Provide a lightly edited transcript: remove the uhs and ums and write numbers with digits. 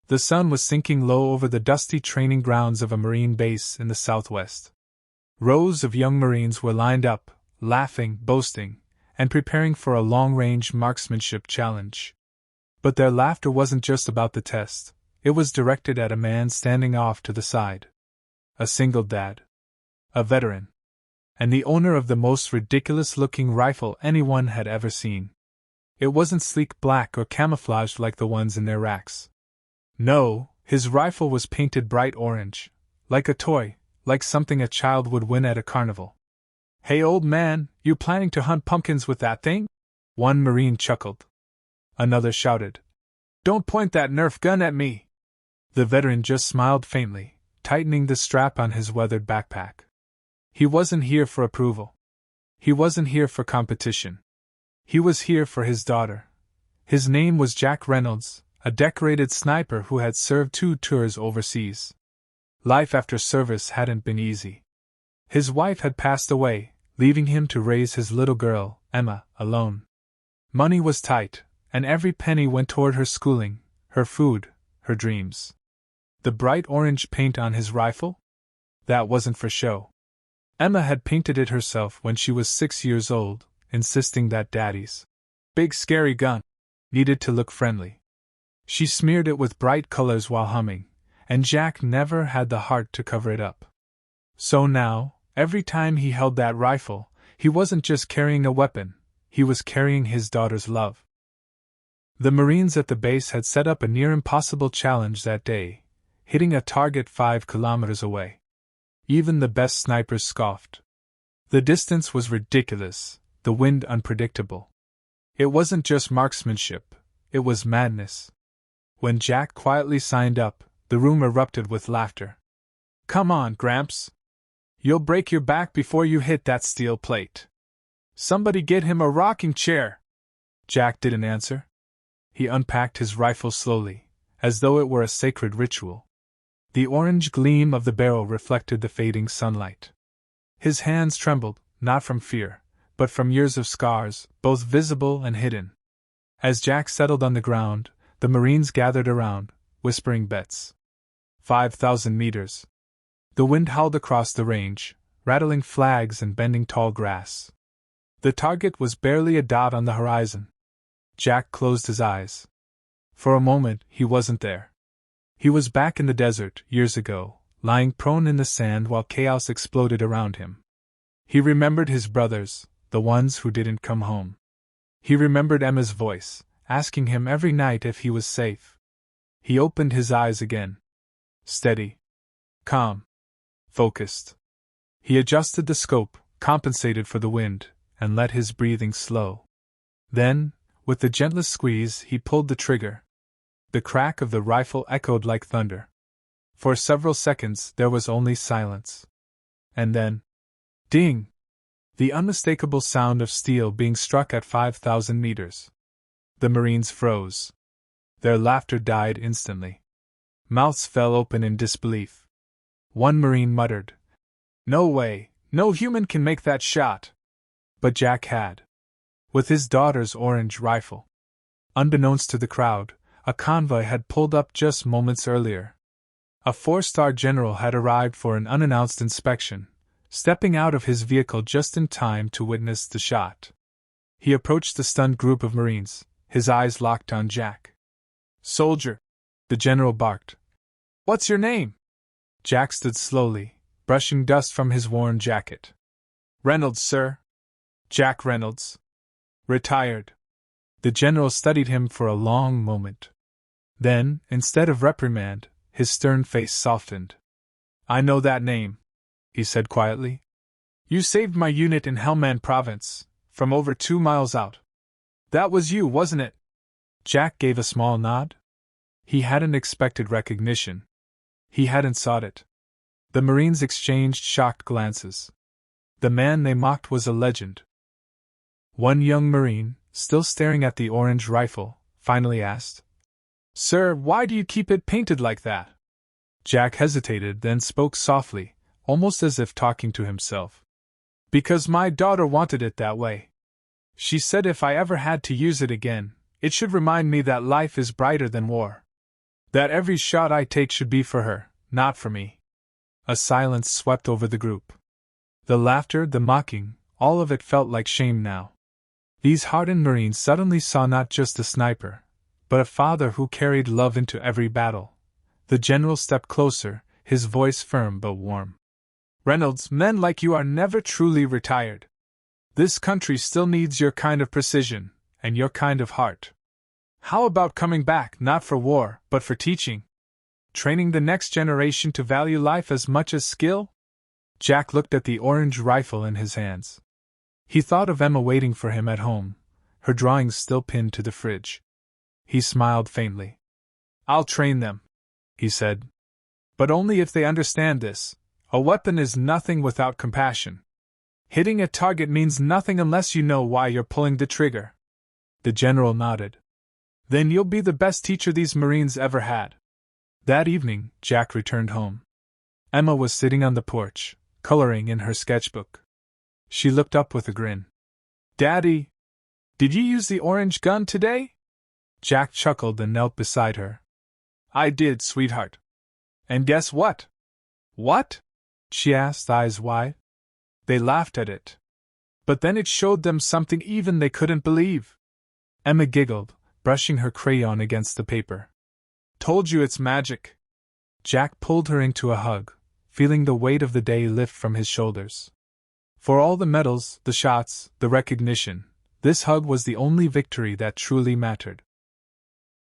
The sun was sinking low over the dusty training grounds of a Marine base in the southwest. Rows of young Marines were lined up, laughing, boasting, and preparing for a long-range marksmanship challenge. But their laughter wasn't just about the test, it was directed at a man standing off to the side. A single dad. A veteran. And the owner of the most ridiculous-looking rifle anyone had ever seen. It wasn't sleek black or camouflaged like the ones in their racks. No, his rifle was painted bright orange, like a toy, like something a child would win at a carnival. "Hey old man, you planning to hunt pumpkins with that thing?" One Marine chuckled. Another shouted, "Don't point that Nerf gun at me!" The veteran just smiled faintly, tightening the strap on his weathered backpack. He wasn't here for approval. He wasn't here for competition. He was here for his daughter. His name was Jack Reynolds, a decorated sniper who had served 2 tours overseas. Life after service hadn't been easy. His wife had passed away, leaving him to raise his little girl, Emma, alone. Money was tight, and every penny went toward her schooling, her food, her dreams. The bright orange paint on his rifle? That wasn't for show. Emma had painted it herself when she was 6 years old, insisting that Daddy's big scary gun needed to look friendly. She smeared it with bright colors while humming, and Jack never had the heart to cover it up. So now, every time he held that rifle, he wasn't just carrying a weapon, he was carrying his daughter's love. The Marines at the base had set up a near-impossible challenge that day, hitting a target 5 kilometers away. Even the best snipers scoffed. The distance was ridiculous, the wind unpredictable. It wasn't just marksmanship, it was madness. When Jack quietly signed up, the room erupted with laughter. "Come on, Gramps. You'll break your back before you hit that steel plate. Somebody get him a rocking chair." Jack didn't answer. He unpacked his rifle slowly, as though it were a sacred ritual. The orange gleam of the barrel reflected the fading sunlight. His hands trembled, not from fear, but from years of scars, both visible and hidden. As Jack settled on the ground, the Marines gathered around, whispering bets. 5,000 meters. The wind howled across the range, rattling flags and bending tall grass. The target was barely a dot on the horizon. Jack closed his eyes. For a moment, he wasn't there. He was back in the desert, years ago, lying prone in the sand while chaos exploded around him. He remembered his brothers, the ones who didn't come home. He remembered Emma's voice, asking him every night if he was safe. He opened his eyes again. Steady. Calm. Focused. He adjusted the scope, compensated for the wind, and let his breathing slow. Then, with the gentlest squeeze, he pulled the trigger. The crack of the rifle echoed like thunder. For several seconds there was only silence. And then, ding! The unmistakable sound of steel being struck at 5,000 meters. The Marines froze. Their laughter died instantly. Mouths fell open in disbelief. One Marine muttered, "No way, no human can make that shot." But Jack had. With his daughter's orange rifle. Unbeknownst to the crowd, a convoy had pulled up just moments earlier. A 4-star general had arrived for an unannounced inspection, stepping out of his vehicle just in time to witness the shot. He approached the stunned group of Marines, his eyes locked on Jack. "Soldier," the general barked. "What's your name?" Jack stood slowly, brushing dust from his worn jacket. "Reynolds, sir. Jack Reynolds. Retired." The general studied him for a long moment. Then, instead of reprimand, his stern face softened. "I know that name," he said quietly. "You saved my unit in Helmand Province, from over 2 miles out. That was you, wasn't it?" Jack gave a small nod. He hadn't expected recognition. He hadn't sought it. The Marines exchanged shocked glances. The man they mocked was a legend. One young Marine, still staring at the orange rifle, finally asked, "Sir, why do you keep it painted like that?" Jack hesitated, then spoke softly, almost as if talking to himself. "Because my daughter wanted it that way. She said if I ever had to use it again, it should remind me that life is brighter than war." That every shot I take should be for her, not for me. A silence swept over the group. The laughter, the mocking, all of it felt like shame now. These hardened Marines suddenly saw not just a sniper, but a father who carried love into every battle. The general stepped closer, his voice firm but warm. Reynolds, men like you are never truly retired. This country still needs your kind of precision, and your kind of heart. How about coming back, not for war, but for teaching? Training the next generation to value life as much as skill? Jack looked at the orange rifle in his hands. He thought of Emma waiting for him at home, her drawings still pinned to the fridge. He smiled faintly. I'll train them, he said. But only if they understand this. A weapon is nothing without compassion. Hitting a target means nothing unless you know why you're pulling the trigger. The general nodded. Then you'll be the best teacher these Marines ever had. That evening, Jack returned home. Emma was sitting on the porch, coloring in her sketchbook. She looked up with a grin. Daddy, did you use the orange gun today? Jack chuckled and knelt beside her. I did, sweetheart. And guess what? What? She asked, eyes wide. They laughed at it. But then it showed them something even they couldn't believe. Emma giggled, brushing her crayon against the paper. Told you it's magic. Jack pulled her into a hug, feeling the weight of the day lift from his shoulders. For all the medals, the shots, the recognition, this hug was the only victory that truly mattered.